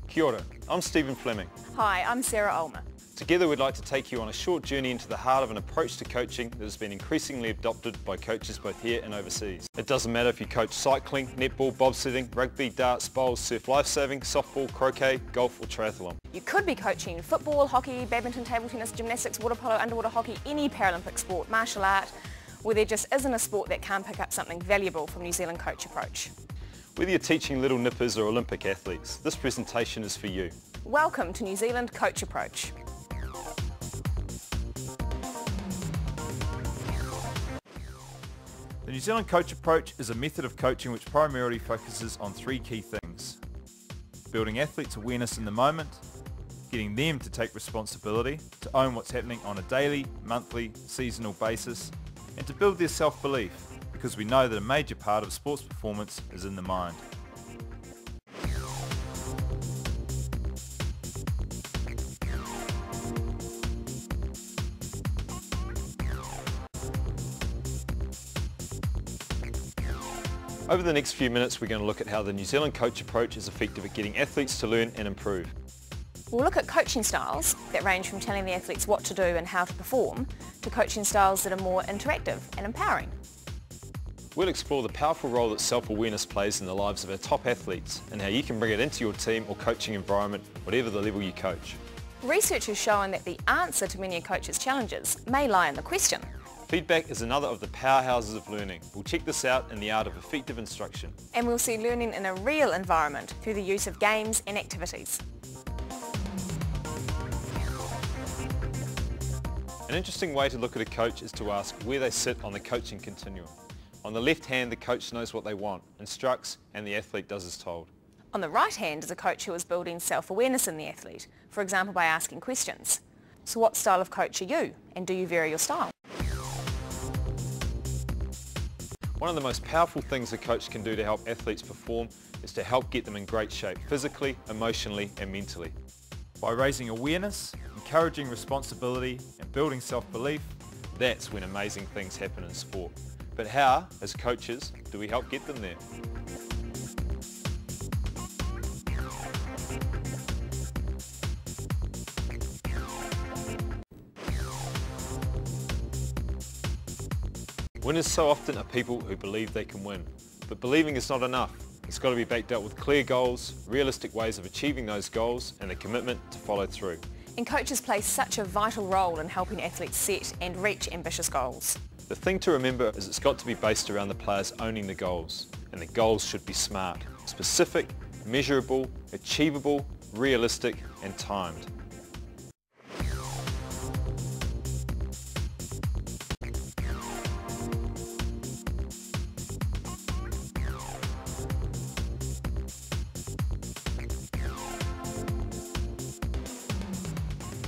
Kia ora, I'm Stephen Fleming. Hi, I'm Sarah Ulmer. Together we'd like to take you on a short journey into the heart of an approach to coaching that has been increasingly adopted by coaches both here and overseas. It doesn't matter if you coach cycling, netball, bobsledding, rugby, darts, bowls, surf lifesaving, softball, croquet, golf or triathlon. You could be coaching football, hockey, badminton, table tennis, gymnastics, water polo, underwater hockey, any Paralympic sport, martial art, where there just isn't a sport that can't pick up something valuable from New Zealand CoachApproach. Whether you're teaching little nippers or Olympic athletes, this presentation is for you. Welcome to New Zealand CoachApproach. The New Zealand CoachApproach is a method of coaching which primarily focuses on three key things: building athletes' awareness in the moment, getting them to take responsibility, to own what's happening on a daily, monthly, seasonal basis, and to build their self-belief, because we know that a major part of sports performance is in the mind. Over the next few minutes we're going to look at how the New Zealand CoachApproach is effective at getting athletes to learn and improve. We'll look at coaching styles that range from telling the athletes what to do and how to perform, to coaching styles that are more interactive and empowering. We'll explore the powerful role that self-awareness plays in the lives of our top athletes and how you can bring it into your team or coaching environment, whatever the level you coach. Research has shown that the answer to many a coach's challenges may lie in the question. Feedback is another of the powerhouses of learning. We'll check this out in the art of effective instruction. And we'll see learning in a real environment through the use of games and activities. An interesting way to look at a coach is to ask where they sit on the coaching continuum. On the left hand, the coach knows what they want, instructs, and the athlete does as told. On the right hand is a coach who is building self-awareness in the athlete, for example by asking questions. So what style of coach are you, and do you vary your style? One of the most powerful things a coach can do to help athletes perform is to help get them in great shape physically, emotionally and mentally. By raising awareness, encouraging responsibility and building self-belief, That's when amazing things happen in sport. But how, as coaches, do we help get them there? Winners so often are people who believe they can win. But believing is not enough. It's got to be backed up with clear goals, realistic ways of achieving those goals, and a commitment to follow through. And coaches play such a vital role in helping athletes set and reach ambitious goals. The thing to remember is it's got to be based around the players owning the goals. And the goals should be smart, specific, measurable, achievable, realistic, and timed.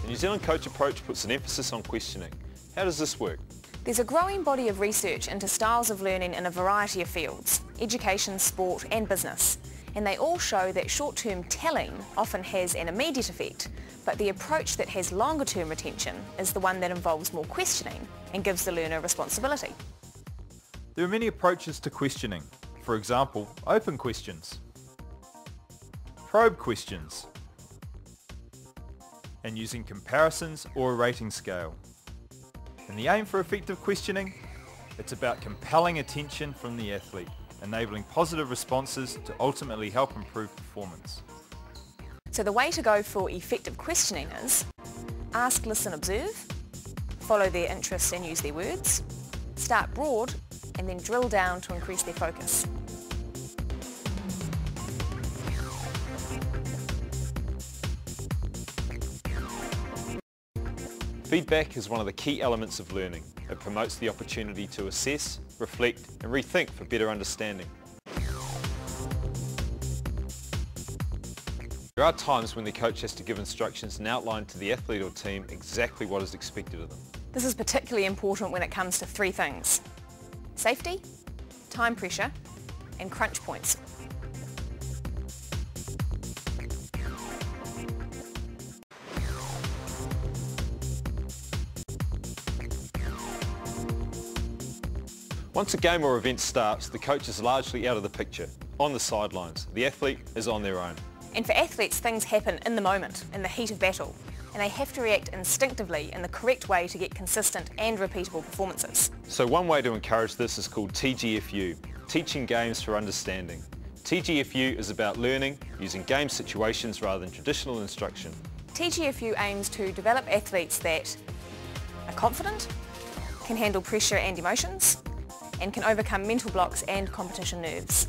The New Zealand CoachApproach puts an emphasis on questioning. How does this work? There's a growing body of research into styles of learning in a variety of fields: education, sport and business. And they all show that short-term telling often has an immediate effect, but the approach that has longer-term retention is the one that involves more questioning and gives the learner responsibility. there are many approaches to questioning. For example, open questions, probe questions, and using comparisons or a rating scale. And the aim for effective questioning, it's about compelling attention from the athlete, enabling positive responses to ultimately help improve performance. So the way to go for effective questioning is ask, listen, observe, follow their interests and use their words, start broad, and then drill down to increase their focus. Feedback is one of the key elements of learning. It promotes the opportunity to assess, reflect and rethink for better understanding. There are times when the coach has to give instructions and outline to the athlete or team exactly what is expected of them. This is particularly important when it comes to three things: safety, time pressure and crunch points. Once a game or event starts, the coach is largely out of the picture, on the sidelines. The athlete is on their own. And for athletes, things happen in the moment, in the heat of battle, and they have to react instinctively in the correct way to get consistent and repeatable performances. So one way to encourage this is called TGFU, Teaching Games for Understanding. TGFU is about learning using game situations rather than traditional instruction. TGFU aims to develop athletes that are confident, can handle pressure and emotions, and can overcome mental blocks and competition nerves.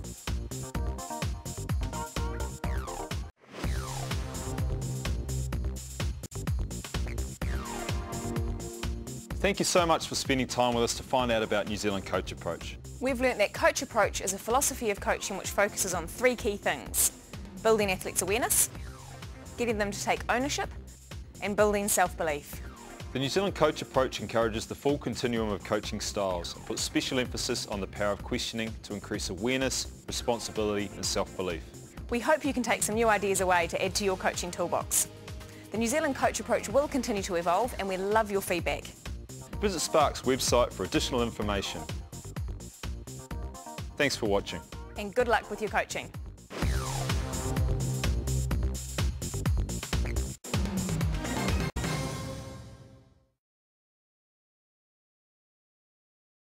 Thank you so much for spending time with us to find out about New Zealand CoachApproach. We've learnt that CoachApproach is a philosophy of coaching which focuses on three key things: building athletes' awareness, getting them to take ownership, and building self-belief. The New Zealand CoachApproach encourages the full continuum of coaching styles and puts special emphasis on the power of questioning to increase awareness, responsibility and self-belief. We hope you can take some new ideas away to add to your coaching toolbox. The New Zealand CoachApproach will continue to evolve and we love your feedback. Visit Spark's website for additional information. Thanks for watching. And good luck with your coaching.